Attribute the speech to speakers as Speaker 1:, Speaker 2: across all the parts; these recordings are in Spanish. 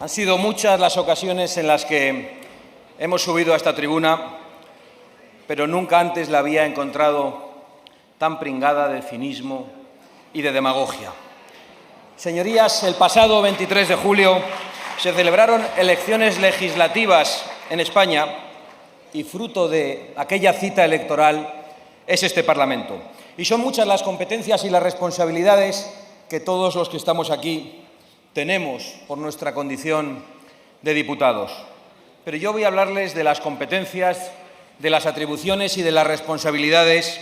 Speaker 1: Han sido muchas las ocasiones en las que hemos subido a esta tribuna, pero nunca antes la había encontrado tan pringada de cinismo y de demagogia. Señorías, el pasado 23 de julio se celebraron elecciones legislativas en España y fruto de aquella cita electoral es este Parlamento. Y son muchas las competencias y las responsabilidades que todos los que estamos aquí tenemos por nuestra condición de diputados. Pero yo voy a hablarles de las competencias, de las atribuciones y de las responsabilidades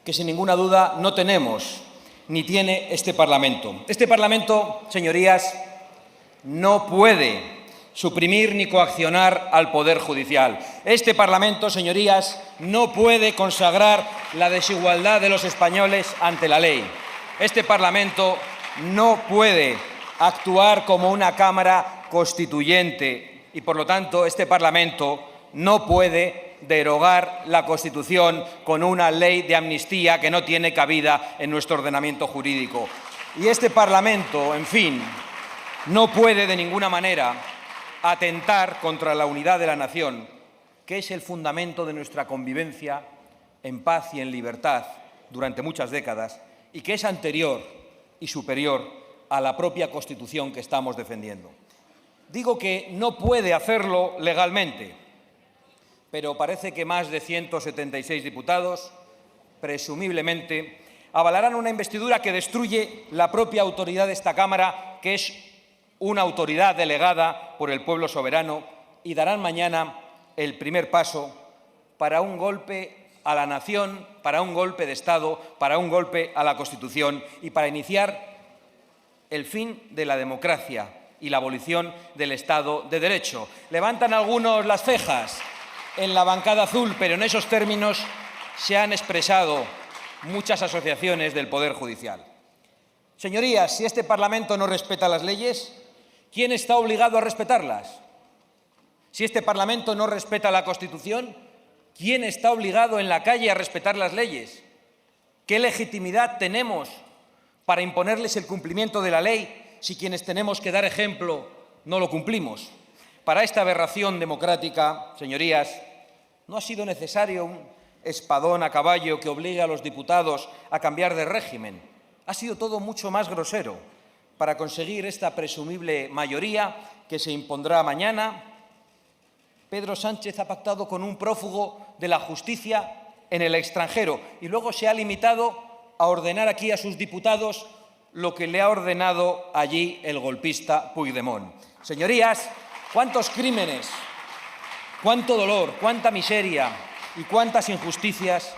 Speaker 1: que sin ninguna duda no tenemos ni tiene este Parlamento. Este Parlamento, señorías, no puede suprimir ni coaccionar al Poder Judicial. Este Parlamento, señorías, no puede consagrar la desigualdad de los españoles ante la ley. Este Parlamento no puede actuar como una Cámara constituyente y, por lo tanto, este Parlamento no puede derogar la Constitución con una ley de amnistía que no tiene cabida en nuestro ordenamiento jurídico. Y este Parlamento, en fin, no puede de ninguna manera atentar contra la unidad de la nación, que es el fundamento de nuestra convivencia en paz y en libertad durante muchas décadas y que es anterior y superior a la propia Constitución que estamos defendiendo. Digo que no puede hacerlo legalmente, pero parece que más de 176 diputados, presumiblemente, avalarán una investidura que destruye la propia autoridad de esta Cámara, que es una autoridad delegada por el pueblo soberano, y darán mañana el primer paso para un golpe a la nación, para un golpe de Estado, para un golpe a la Constitución y para iniciar el fin de la democracia y la abolición del Estado de Derecho. Levantan algunos las cejas en la bancada azul, pero en esos términos se han expresado muchas asociaciones del Poder Judicial. Señorías, si este Parlamento no respeta las leyes, ¿quién está obligado a respetarlas? Si este Parlamento no respeta la Constitución, ¿quién está obligado en la calle a respetar las leyes? ¿Qué legitimidad tenemos para imponerles el cumplimiento de la ley si quienes tenemos que dar ejemplo no lo cumplimos? Para esta aberración democrática, señorías, no ha sido necesario un espadón a caballo que obligue a los diputados a cambiar de régimen. Ha sido todo mucho más grosero para conseguir esta presumible mayoría que se impondrá mañana. Pedro Sánchez ha pactado con un prófugo de la justicia en el extranjero y luego se ha limitado a ordenar aquí a sus diputados lo que le ha ordenado allí el golpista Puigdemont. Señorías, ¿cuántos crímenes, cuánto dolor, cuánta miseria y cuántas injusticias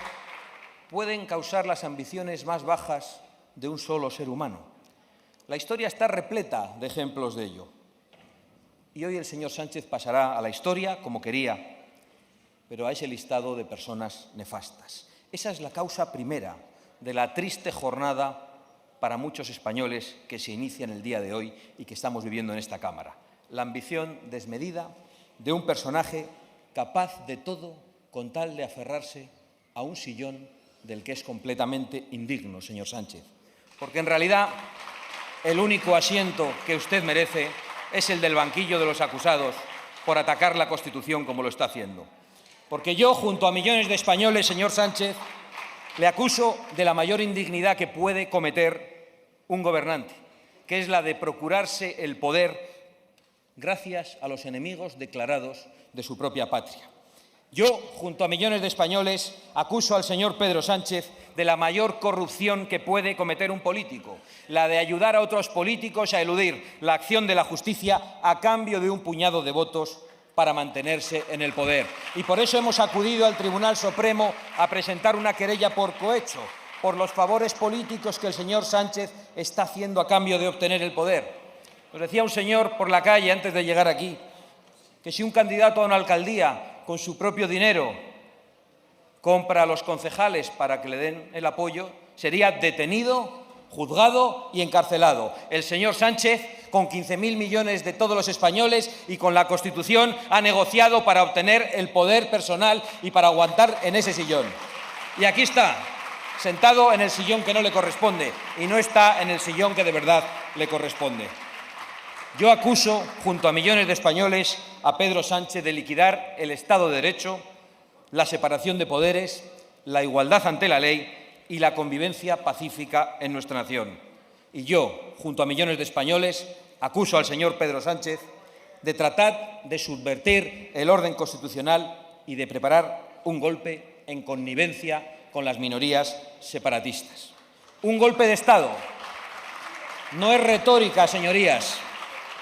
Speaker 1: pueden causar las ambiciones más bajas de un solo ser humano? La historia está repleta de ejemplos de ello. Y hoy el señor Sánchez pasará a la historia como quería, pero a ese listado de personas nefastas. Esa es la causa primera de la triste jornada para muchos españoles que se inicia en el día de hoy y que estamos viviendo en esta Cámara. La ambición desmedida de un personaje capaz de todo con tal de aferrarse a un sillón del que es completamente indigno, señor Sánchez. Porque en realidad el único asiento que usted merece es el del banquillo de los acusados por atacar la Constitución como lo está haciendo. Porque yo, junto a millones de españoles, señor Sánchez, le acuso de la mayor indignidad que puede cometer un gobernante, que es la de procurarse el poder gracias a los enemigos declarados de su propia patria. Yo, junto a millones de españoles, acuso al señor Pedro Sánchez de la mayor corrupción que puede cometer un político, la de ayudar a otros políticos a eludir la acción de la justicia a cambio de un puñado de votos para mantenerse en el poder. Y por eso hemos acudido al Tribunal Supremo a presentar una querella por cohecho, por los favores políticos que el señor Sánchez está haciendo a cambio de obtener el poder. Nos decía un señor por la calle antes de llegar aquí que si un candidato a una alcaldía con su propio dinero compra a los concejales para que le den el apoyo, sería detenido, juzgado y encarcelado. El señor Sánchez, con 15.000 millones de todos los españoles y con la Constitución, ha negociado para obtener el poder personal y para aguantar en ese sillón. Y aquí está, sentado en el sillón que no le corresponde y no está en el sillón que de verdad le corresponde. Yo acuso, junto a millones de españoles, a Pedro Sánchez de liquidar el Estado de Derecho, la separación de poderes, la igualdad ante la ley y la convivencia pacífica en nuestra nación. Y yo, junto a millones de españoles, acuso al señor Pedro Sánchez de tratar de subvertir el orden constitucional y de preparar un golpe en connivencia con las minorías separatistas. Un golpe de Estado. No es retórica, señorías,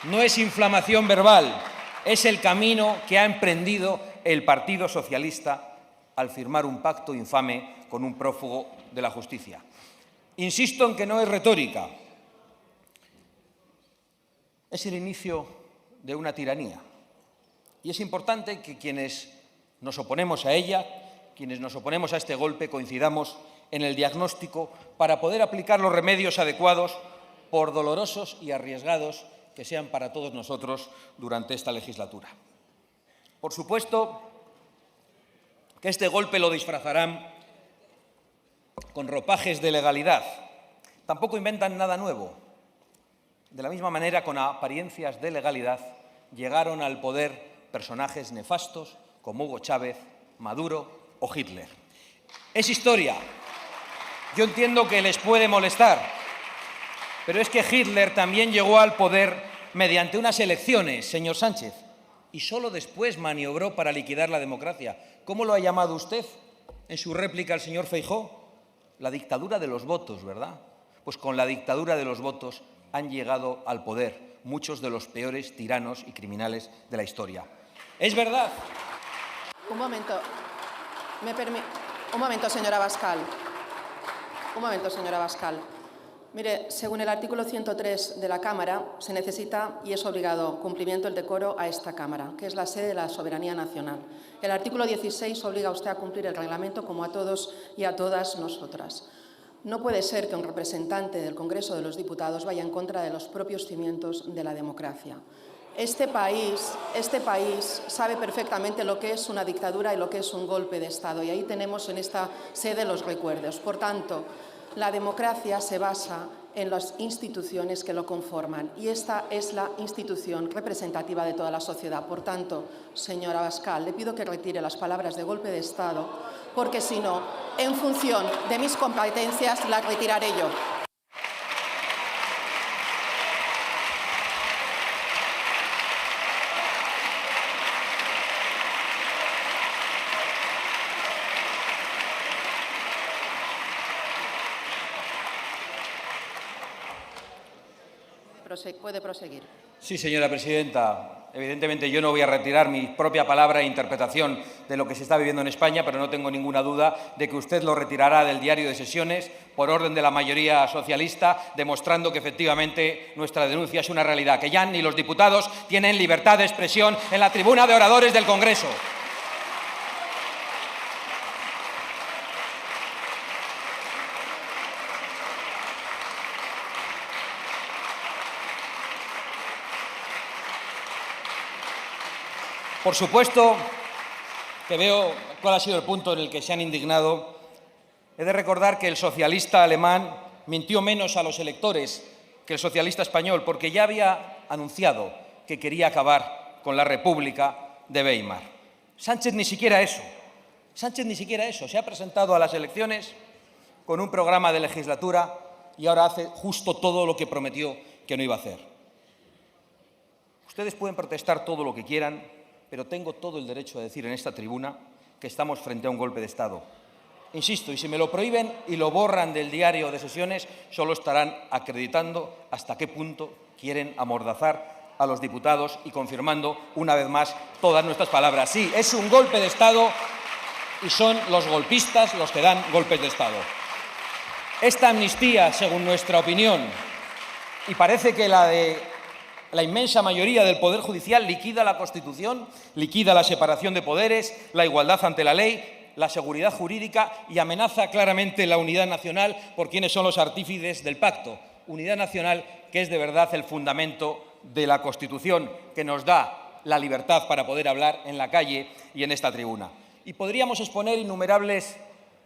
Speaker 1: no es inflamación verbal, es el camino que ha emprendido el Partido Socialista al firmar un pacto infame con un prófugo de la justicia. Insisto en que no es retórica, es el inicio de una tiranía. Y es importante que quienes nos oponemos a ella, quienes nos oponemos a este golpe, coincidamos en el diagnóstico para poder aplicar los remedios adecuados, por dolorosos y arriesgados que sean para todos nosotros durante esta legislatura. Por supuesto que este golpe lo disfrazarán con ropajes de legalidad. Tampoco inventan nada nuevo. De la misma manera, con apariencias de legalidad, llegaron al poder personajes nefastos como Hugo Chávez, Maduro o Hitler. Es historia. Yo entiendo que les puede molestar, pero es que Hitler también llegó al poder mediante unas elecciones, señor Sánchez, y solo después maniobró para liquidar la democracia. ¿Cómo lo ha llamado usted en su réplica al señor Feijóo? La dictadura de los votos, ¿verdad? Pues con la dictadura de los votos han llegado al poder muchos de los peores tiranos y criminales de la historia. ¿Es verdad?
Speaker 2: Un momento. Un momento, señora Abascal. Un momento, señora Abascal. Mire, según el artículo 103 de la Cámara, se necesita y es obligado cumplimiento del decoro a esta Cámara, que es la sede de la soberanía nacional. El artículo 16 obliga a usted a cumplir el reglamento como a todos y a todas nosotras. No puede ser que un representante del Congreso de los Diputados vaya en contra de los propios cimientos de la democracia. Este país sabe perfectamente lo que es una dictadura y lo que es un golpe de Estado, y ahí tenemos en esta sede los recuerdos. Por tanto, la democracia se basa en las instituciones que lo conforman, y esta es la institución representativa de toda la sociedad. Por tanto, señora Abascal, le pido que retire las palabras de golpe de Estado, porque si no, en función de mis competencias, las retiraré yo. Puede proseguir.
Speaker 1: Sí, señora presidenta. Evidentemente yo no voy a retirar mi propia palabra e interpretación de lo que se está viviendo en España, pero no tengo ninguna duda de que usted lo retirará del diario de sesiones por orden de la mayoría socialista, demostrando que efectivamente nuestra denuncia es una realidad, que ya ni los diputados tienen libertad de expresión en la tribuna de oradores del Congreso. Por supuesto que veo cuál ha sido el punto en el que se han indignado. He de recordar que el socialista alemán mintió menos a los electores que el socialista español, porque ya había anunciado que quería acabar con la República de Weimar. Sánchez ni siquiera eso. Sánchez ni siquiera eso. Se ha presentado a las elecciones con un programa de legislatura y ahora hace justo todo lo que prometió que no iba a hacer. Ustedes pueden protestar todo lo que quieran, pero tengo todo el derecho a decir en esta tribuna que estamos frente a un golpe de Estado. Insisto, y si me lo prohíben y lo borran del diario de sesiones, solo estarán acreditando hasta qué punto quieren amordazar a los diputados y confirmando una vez más todas nuestras palabras. Sí, es un golpe de Estado y son los golpistas los que dan golpes de Estado. Esta amnistía, según nuestra opinión, y parece que la de la inmensa mayoría del Poder Judicial, liquida la Constitución, liquida la separación de poderes, la igualdad ante la ley, la seguridad jurídica y amenaza claramente la unidad nacional por quienes son los artífices del pacto. Unidad nacional que es de verdad el fundamento de la Constitución, que nos da la libertad para poder hablar en la calle y en esta tribuna. Y podríamos exponer innumerables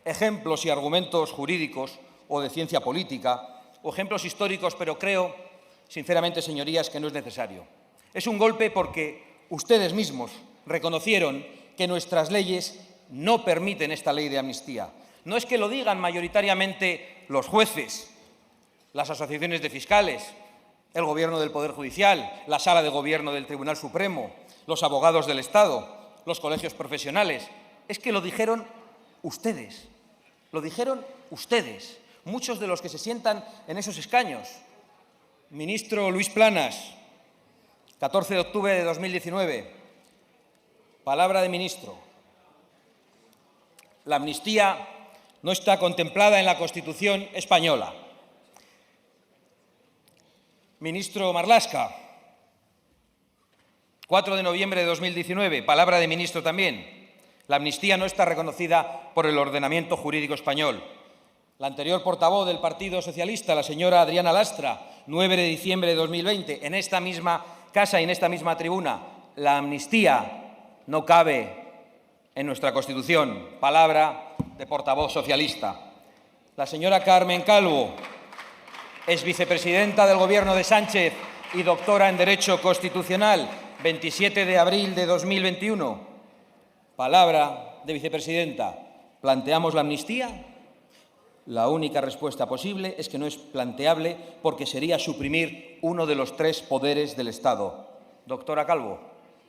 Speaker 1: ejemplos y argumentos jurídicos o de ciencia política o ejemplos históricos, pero creo sinceramente, señorías, que no es necesario. Es un golpe porque ustedes mismos reconocieron que nuestras leyes no permiten esta ley de amnistía. No es que lo digan mayoritariamente los jueces, las asociaciones de fiscales, el Gobierno del Poder Judicial, la Sala de Gobierno del Tribunal Supremo, los abogados del Estado, los colegios profesionales. Es que lo dijeron ustedes. Lo dijeron ustedes, muchos de los que se sientan en esos escaños. Ministro Luis Planas, 14 de octubre de 2019, palabra de ministro. La amnistía no está contemplada en la Constitución española. Ministro Marlaska, 4 de noviembre de 2019, palabra de ministro también. La amnistía no está reconocida por el ordenamiento jurídico español. La anterior portavoz del Partido Socialista, la señora Adriana Lastra, 9 de diciembre de 2020, en esta misma casa y en esta misma tribuna, la amnistía no cabe en nuestra Constitución. Palabra de portavoz socialista. La señora Carmen Calvo, es vicepresidenta del Gobierno de Sánchez y doctora en Derecho Constitucional, 27 de abril de 2021. Palabra de vicepresidenta. ¿Planteamos la amnistía? La única respuesta posible es que no es planteable porque sería suprimir uno de los 3 poderes del Estado. Doctora Calvo,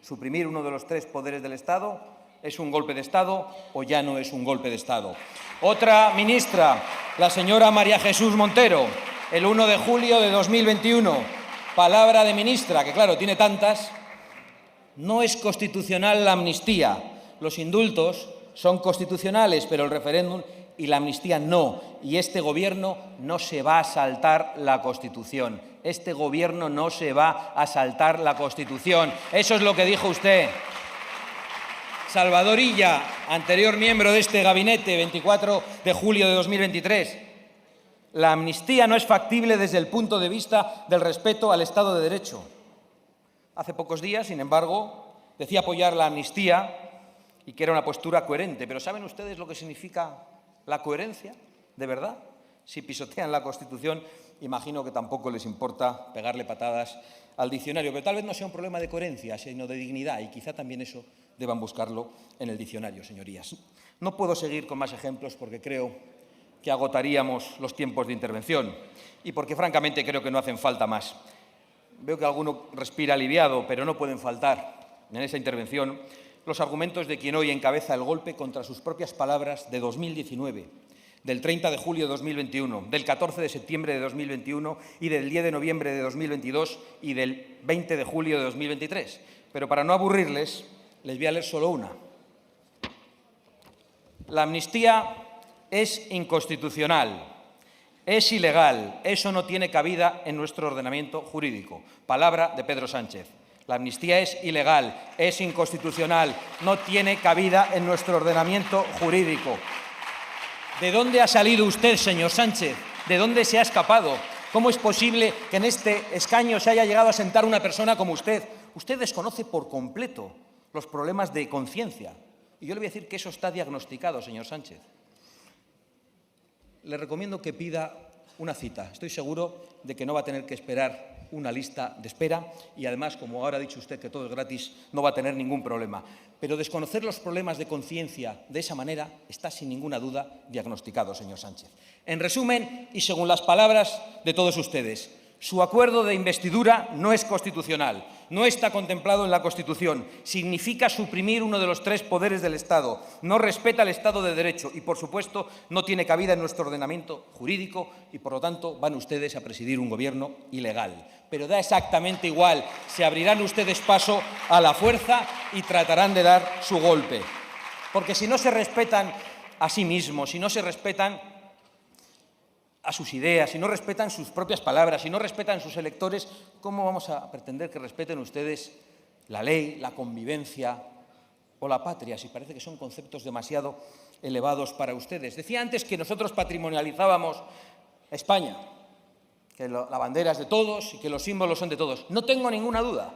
Speaker 1: ¿suprimir uno de los 3 poderes del Estado es un golpe de Estado o ya no es un golpe de Estado? Otra ministra, la señora María Jesús Montero, el 1 de julio de 2021. Palabra de ministra, que claro, tiene tantas. No es constitucional la amnistía. Los indultos son constitucionales, pero el referéndum y la amnistía no. Y este Gobierno no se va a saltar la Constitución. Este Gobierno no se va a saltar la Constitución. Eso es lo que dijo usted. Salvador Illa, anterior miembro de este gabinete, 24 de julio de 2023. La amnistía no es factible desde el punto de vista del respeto al Estado de Derecho. Hace pocos días, sin embargo, decía apoyar la amnistía y que era una postura coherente. Pero ¿saben ustedes lo que significa la coherencia, de verdad? Si pisotean la Constitución, imagino que tampoco les importa pegarle patadas al diccionario. Pero tal vez no sea un problema de coherencia, sino de dignidad, y quizá también eso deban buscarlo en el diccionario, señorías. No puedo seguir con más ejemplos porque creo que agotaríamos los tiempos de intervención y porque, francamente, creo que no hacen falta más. Veo que alguno respira aliviado, pero no pueden faltar en esa intervención los argumentos de quien hoy encabeza el golpe contra sus propias palabras de 2019, del 30 de julio de 2021, del 14 de septiembre de 2021 y del 10 de noviembre de 2022 y del 20 de julio de 2023. Pero para no aburrirles, les voy a leer solo una. La amnistía es inconstitucional, es ilegal, eso no tiene cabida en nuestro ordenamiento jurídico. Palabra de Pedro Sánchez. La amnistía es ilegal, es inconstitucional, no tiene cabida en nuestro ordenamiento jurídico. ¿De dónde ha salido usted, señor Sánchez? ¿De dónde se ha escapado? ¿Cómo es posible que en este escaño se haya llegado a sentar una persona como usted? Usted desconoce por completo los problemas de conciencia. Y yo le voy a decir que eso está diagnosticado, señor Sánchez. Le recomiendo que pida una cita. Estoy seguro de que no va a tener que esperar una lista de espera y, además, como ahora ha dicho usted que todo es gratis, no va a tener ningún problema. Pero desconocer los problemas de conciencia de esa manera está, sin ninguna duda, diagnosticado, señor Sánchez. En resumen, y según las palabras de todos ustedes, su acuerdo de investidura no es constitucional, no está contemplado en la Constitución, significa suprimir uno de los 3 poderes del Estado, no respeta el Estado de Derecho y, por supuesto, no tiene cabida en nuestro ordenamiento jurídico y, por lo tanto, van ustedes a presidir un gobierno ilegal. Pero da exactamente igual, se abrirán ustedes paso a la fuerza y tratarán de dar su golpe. Porque si no se respetan a sí mismos, si no se respetan a sus ideas, si no respetan sus propias palabras, si no respetan sus electores, ¿cómo vamos a pretender que respeten ustedes la ley, la convivencia o la patria, si parece que son conceptos demasiado elevados para ustedes? Decía antes que nosotros patrimonializábamos España, que la bandera es de todos y que los símbolos son de todos. No tengo ninguna duda.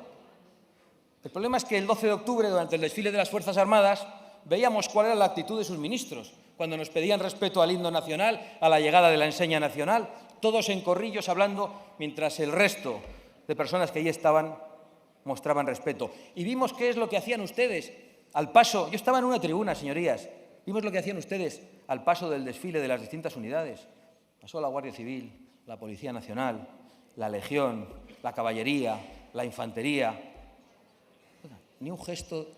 Speaker 1: El problema es que el 12 de octubre, durante el desfile de las Fuerzas Armadas, veíamos cuál era la actitud de sus ministros cuando nos pedían respeto al himno nacional, a la llegada de la enseña nacional. todos en corrillos hablando, mientras el resto de personas que allí estaban mostraban respeto. Y vimos qué es lo que hacían ustedes al paso. Yo estaba en una tribuna, señorías. Vimos lo que hacían ustedes al paso del desfile de las distintas unidades. Pasó la Guardia Civil, la Policía Nacional, la Legión, la Caballería, la Infantería. Ni un gesto,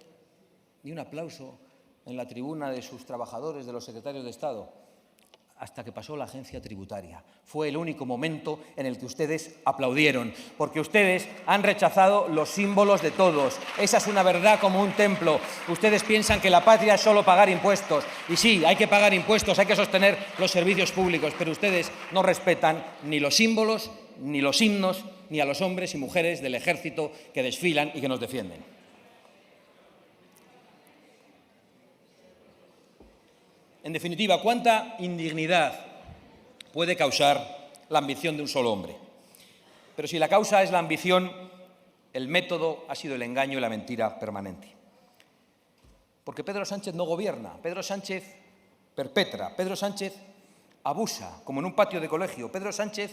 Speaker 1: ni un aplauso en la tribuna de sus trabajadores, de los secretarios de Estado, hasta que pasó la agencia tributaria. Fue el único momento en el que ustedes aplaudieron, porque ustedes han rechazado los símbolos de todos. Esa es una verdad como un templo. Ustedes piensan que la patria es solo pagar impuestos. Y sí, hay que pagar impuestos, hay que sostener los servicios públicos, pero ustedes no respetan ni los símbolos, ni los himnos, ni a los hombres y mujeres del ejército que desfilan y que nos defienden. En definitiva, ¿cuánta indignidad puede causar la ambición de un solo hombre? Pero si la causa es la ambición, el método ha sido el engaño y la mentira permanente. Porque Pedro Sánchez no gobierna, Pedro Sánchez perpetra, Pedro Sánchez abusa, como en un patio de colegio, Pedro Sánchez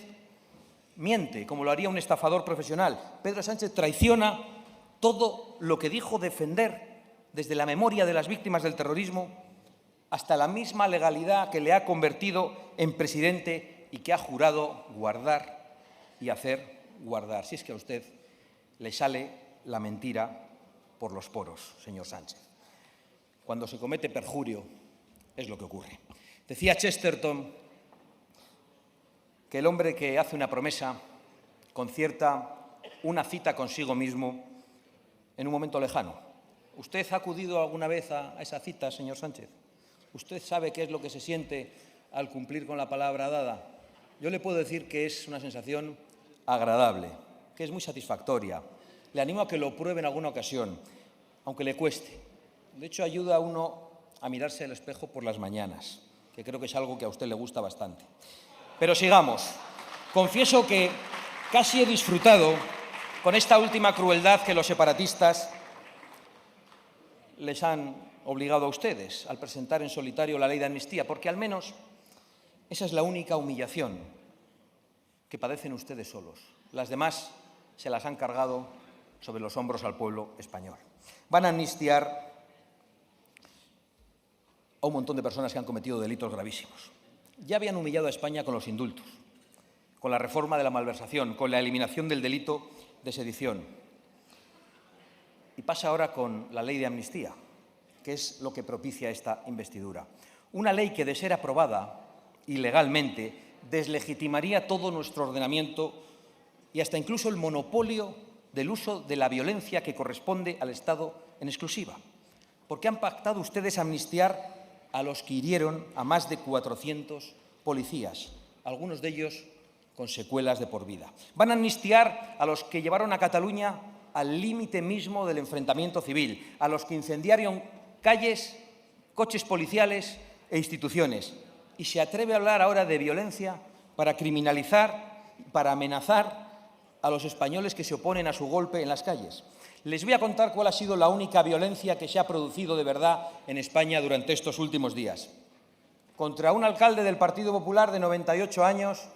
Speaker 1: miente, como lo haría un estafador profesional, Pedro Sánchez traiciona todo lo que dijo defender desde la memoria de las víctimas del terrorismo hasta la misma legalidad que le ha convertido en presidente y que ha jurado guardar y hacer guardar. Si es que a usted le sale la mentira por los poros, señor Sánchez. Cuando se comete perjurio es lo que ocurre. Decía Chesterton que el hombre que hace una promesa concierta una cita consigo mismo en un momento lejano. ¿Usted ha acudido alguna vez a esa cita, señor Sánchez? ¿Usted sabe qué es lo que se siente al cumplir con la palabra dada? Yo le puedo decir que es una sensación agradable, que es muy satisfactoria. Le animo a que lo pruebe en alguna ocasión, aunque le cueste. De hecho, ayuda a uno a mirarse al espejo por las mañanas, que creo que es algo que a usted le gusta bastante. Pero sigamos. Confieso que casi he disfrutado con esta última crueldad que los separatistas les han obligado a ustedes al presentar en solitario la ley de amnistía, porque al menos esa es la única humillación que padecen ustedes solos. Las demás se las han cargado sobre los hombros al pueblo español. Van a amnistiar a un montón de personas que han cometido delitos gravísimos. Ya habían humillado a España con los indultos, con la reforma de la malversación, con la eliminación del delito de sedición. Y pasa ahora con la ley de amnistía, que es lo que propicia esta investidura. Una ley que, de ser aprobada ilegalmente, deslegitimaría todo nuestro ordenamiento y hasta incluso el monopolio del uso de la violencia que corresponde al Estado en exclusiva. Porque han pactado ustedes amnistiar a los que hirieron a más de 400 policías, algunos de ellos con secuelas de por vida. Van a amnistiar a los que llevaron a Cataluña al límite mismo del enfrentamiento civil, a los que incendiaron calles, coches policiales e instituciones. Y se atreve a hablar ahora de violencia para criminalizar, para amenazar a los españoles que se oponen a su golpe en las calles. Les voy a contar cuál ha sido la única violencia que se ha producido de verdad en España durante estos últimos días. Contra un alcalde del Partido Popular de 98 años,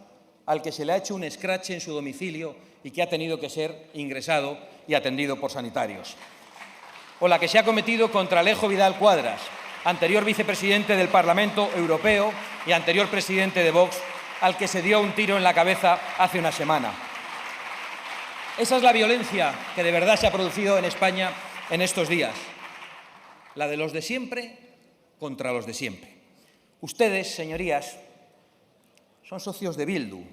Speaker 1: al que se le ha hecho un escrache en su domicilio y que ha tenido que ser ingresado y atendido por sanitarios. O la que se ha cometido contra Alejo Vidal Cuadras, anterior vicepresidente del Parlamento Europeo y anterior presidente de Vox, al que se dio un tiro en la cabeza hace una semana. Esa es la violencia que de verdad se ha producido en España en estos días. La de los de siempre contra los de siempre. Ustedes, señorías, son socios de Bildu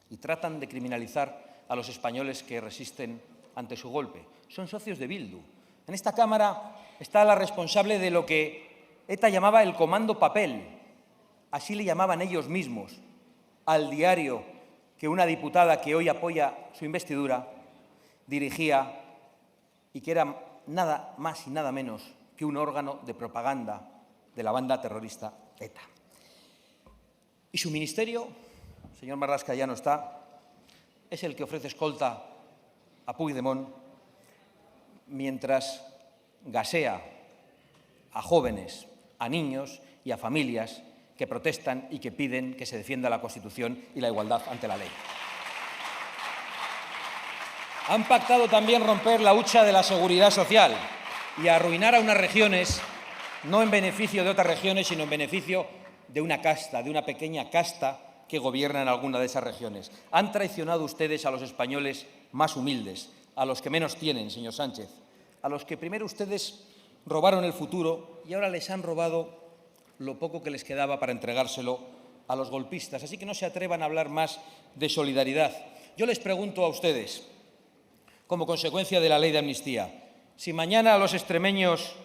Speaker 1: y tratan de criminalizar a los españoles que resisten ante su golpe. Son socios de Bildu. En esta Cámara está la responsable de lo que ETA llamaba el Comando Papel. Así le llamaban ellos mismos al diario que una diputada que hoy apoya su investidura dirigía y que era nada más y nada menos que un órgano de propaganda de la banda terrorista ETA. Y su ministerio, señor Marlaska ya no está, es el que ofrece escolta a Puigdemont mientras gasea a jóvenes, a niños y a familias que protestan y que piden que se defienda la Constitución y la igualdad ante la ley. Han pactado también romper la hucha de la seguridad social y arruinar a unas regiones, no en beneficio de otras regiones, sino en beneficio de una casta, de una pequeña casta que gobierna en alguna de esas regiones. Han traicionado ustedes a los españoles más humildes, a los que menos tienen, señor Sánchez, a los que primero ustedes robaron el futuro y ahora les han robado lo poco que les quedaba para entregárselo a los golpistas. Así que no se atrevan a hablar más de solidaridad. Yo les pregunto a ustedes, como consecuencia de la ley de amnistía, si mañana los extremeños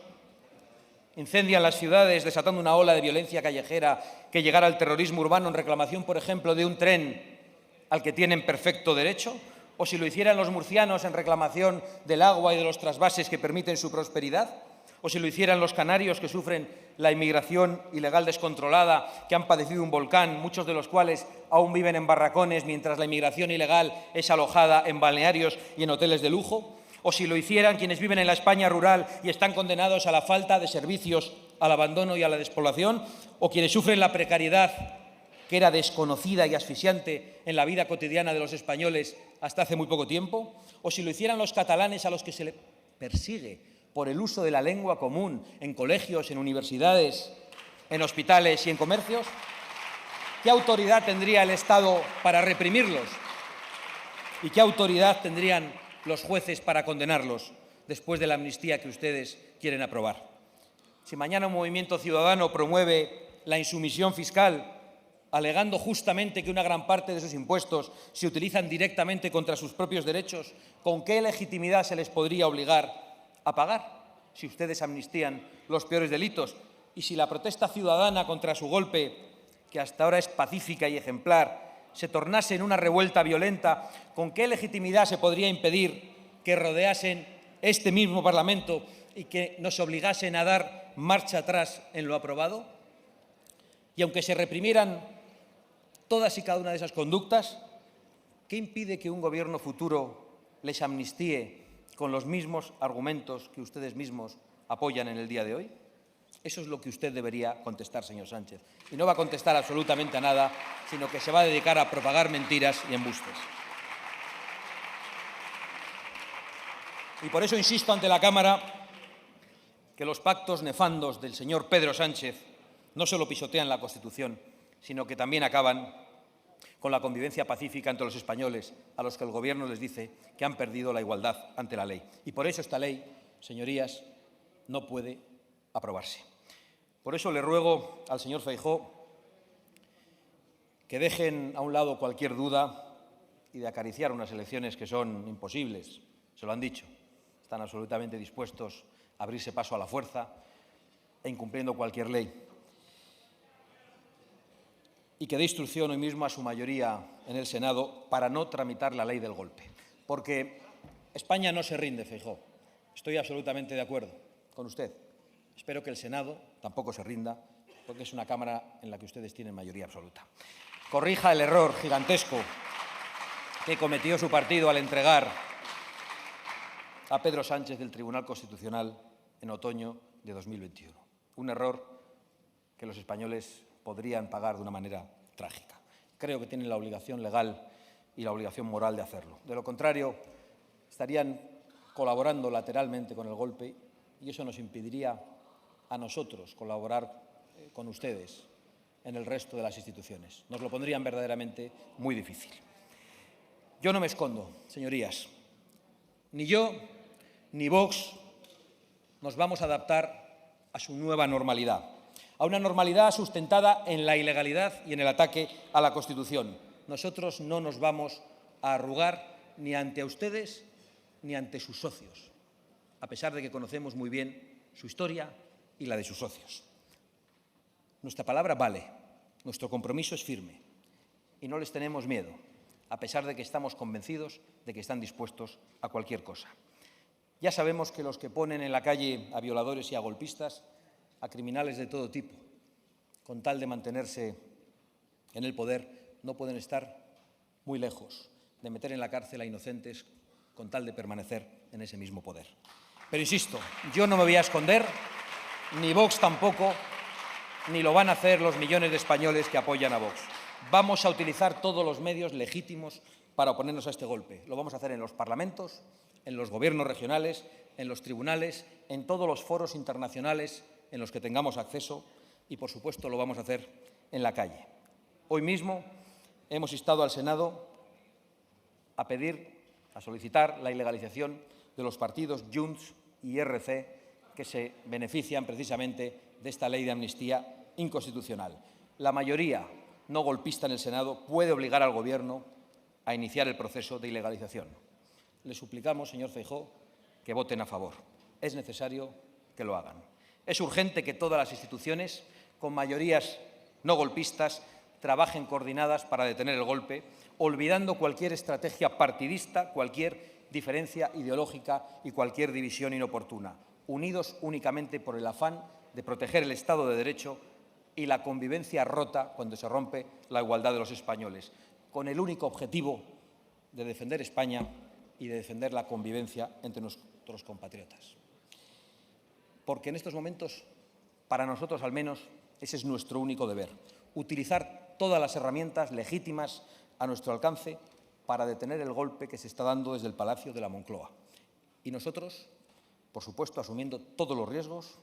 Speaker 1: incendian las ciudades desatando una ola de violencia callejera que llegara al terrorismo urbano en reclamación, por ejemplo, de un tren al que tienen perfecto derecho, o si lo hicieran los murcianos en reclamación del agua y de los trasvases que permiten su prosperidad, o si lo hicieran los canarios que sufren la inmigración ilegal descontrolada, que han padecido un volcán, muchos de los cuales aún viven en barracones mientras la inmigración ilegal es alojada en balnearios y en hoteles de lujo, o si lo hicieran quienes viven en la España rural y están condenados a la falta de servicios, al abandono y a la despoblación, o quienes sufren la precariedad que era desconocida y asfixiante en la vida cotidiana de los españoles hasta hace muy poco tiempo, o si lo hicieran los catalanes a los que se les persigue por el uso de la lengua común en colegios, en universidades, en hospitales y en comercios. ¿Qué autoridad tendría el Estado para reprimirlos? ¿Y qué autoridad tendrían los jueces para condenarlos después de la amnistía que ustedes quieren aprobar? Si mañana un movimiento ciudadano promueve la insumisión fiscal, alegando justamente que una gran parte de sus impuestos se utilizan directamente contra sus propios derechos, ¿con qué legitimidad se les podría obligar a pagar si ustedes amnistían los peores delitos? Y si la protesta ciudadana contra su golpe, que hasta ahora es pacífica y ejemplar, se tornase en una revuelta violenta, ¿con qué legitimidad se podría impedir que rodeasen este mismo Parlamento y que nos obligasen a dar marcha atrás en lo aprobado? Y aunque se reprimieran todas y cada una de esas conductas, ¿qué impide que un gobierno futuro les amnistíe con los mismos argumentos que ustedes mismos apoyan en el día de hoy? Eso es lo que usted debería contestar, señor Sánchez. Y no va a contestar absolutamente a nada, sino que se va a dedicar a propagar mentiras y embustes. Y por eso insisto ante la Cámara que los pactos nefandos del señor Pedro Sánchez no solo pisotean la Constitución, sino que también acaban con la convivencia pacífica entre los españoles, a los que el Gobierno les dice que han perdido la igualdad ante la ley. Y por eso esta ley, señorías, no puede aprobarse. Por eso le ruego al señor Feijóo que dejen a un lado cualquier duda y de acariciar unas elecciones que son imposibles. Se lo han dicho. Están absolutamente dispuestos a abrirse paso a la fuerza e incumpliendo cualquier ley. Y que dé instrucción hoy mismo a su mayoría en el Senado para no tramitar la ley del golpe. Porque España no se rinde, Feijóo. Estoy absolutamente de acuerdo con usted. Espero que el Senado tampoco se rinda, porque es una Cámara en la que ustedes tienen mayoría absoluta. Corrija el error gigantesco que cometió su partido al entregar a Pedro Sánchez del Tribunal Constitucional en otoño de 2021. Un error que los españoles podrían pagar de una manera trágica. Creo que tienen la obligación legal y la obligación moral de hacerlo. De lo contrario, estarían colaborando lateralmente con el golpe y eso nos impediría a nosotros colaborar con ustedes en el resto de las instituciones. Nos lo pondrían verdaderamente muy difícil. Yo no me escondo, señorías. Ni yo ni Vox nos vamos a adaptar a su nueva normalidad, a una normalidad sustentada en la ilegalidad y en el ataque a la Constitución. Nosotros no nos vamos a arrugar ni ante ustedes ni ante sus socios, a pesar de que conocemos muy bien su historia y la de sus socios. Nuestra palabra vale, nuestro compromiso es firme y no les tenemos miedo, a pesar de que estamos convencidos de que están dispuestos a cualquier cosa. Ya sabemos que los que ponen en la calle a violadores y a golpistas, a criminales de todo tipo, con tal de mantenerse en el poder, no pueden estar muy lejos de meter en la cárcel a inocentes con tal de permanecer en ese mismo poder. Pero insisto, yo no me voy a esconder, ni Vox tampoco, ni lo van a hacer los millones de españoles que apoyan a Vox. Vamos a utilizar todos los medios legítimos para oponernos a este golpe. Lo vamos a hacer en los parlamentos, en los gobiernos regionales, en los tribunales, en todos los foros internacionales en los que tengamos acceso y, por supuesto, lo vamos a hacer en la calle. Hoy mismo hemos instado al Senado a solicitar la ilegalización de los partidos Junts y RC que se benefician precisamente de esta ley de amnistía inconstitucional. La mayoría no golpista en el Senado puede obligar al Gobierno a iniciar el proceso de ilegalización. Le suplicamos, señor Feijóo, que voten a favor. Es necesario que lo hagan. Es urgente que todas las instituciones, con mayorías no golpistas, trabajen coordinadas para detener el golpe, olvidando cualquier estrategia partidista, cualquier diferencia ideológica y cualquier división inoportuna, unidos únicamente por el afán de proteger el Estado de Derecho y la convivencia rota cuando se rompe la igualdad de los españoles, con el único objetivo de defender España y de defender la convivencia entre nuestros compatriotas. Porque en estos momentos, para nosotros al menos, ese es nuestro único deber, utilizar todas las herramientas legítimas a nuestro alcance para detener el golpe que se está dando desde el Palacio de la Moncloa. Y nosotros, por supuesto, asumiendo todos los riesgos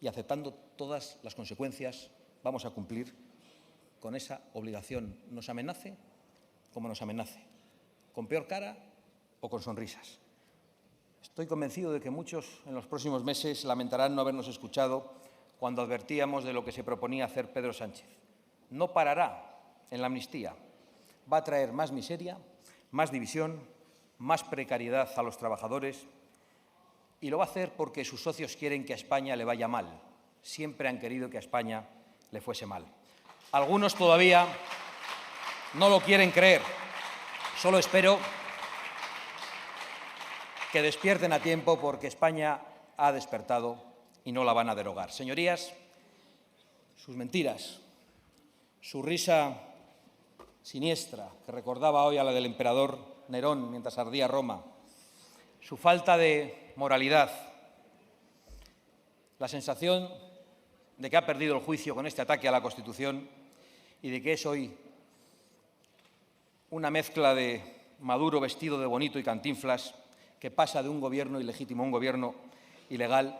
Speaker 1: y aceptando todas las consecuencias, vamos a cumplir con esa obligación, nos amenace como nos amenace, con peor cara o con sonrisas. Estoy convencido de que muchos en los próximos meses lamentarán no habernos escuchado cuando advertíamos de lo que se proponía hacer Pedro Sánchez. No parará en la amnistía, va a traer más miseria, más división, más precariedad a los trabajadores y lo va a hacer porque sus socios quieren que a España le vaya mal. Siempre han querido que a España le fuese mal. Algunos todavía no lo quieren creer. Solo espero que despierten a tiempo porque España ha despertado y no la van a derogar. Señorías, sus mentiras, su risa siniestra, que recordaba hoy a la del emperador Nerón mientras ardía Roma, su falta de moralidad, la sensación de que ha perdido el juicio con este ataque a la Constitución y de que es hoy una mezcla de Maduro vestido de bonito y Cantinflas que pasa de un gobierno ilegítimo a un gobierno ilegal,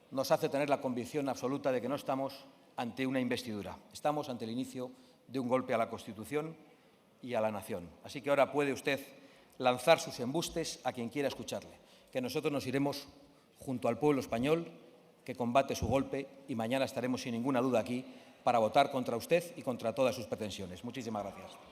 Speaker 1: nos hace tener la convicción absoluta de que no estamos ante una investidura, estamos ante el inicio de un golpe a la Constitución y a la nación. Así que ahora puede usted lanzar sus embustes a quien quiera escucharle, que nosotros nos iremos junto al pueblo español que combate su golpe y mañana estaremos sin ninguna duda aquí para votar contra usted y contra todas sus pretensiones. Muchísimas gracias.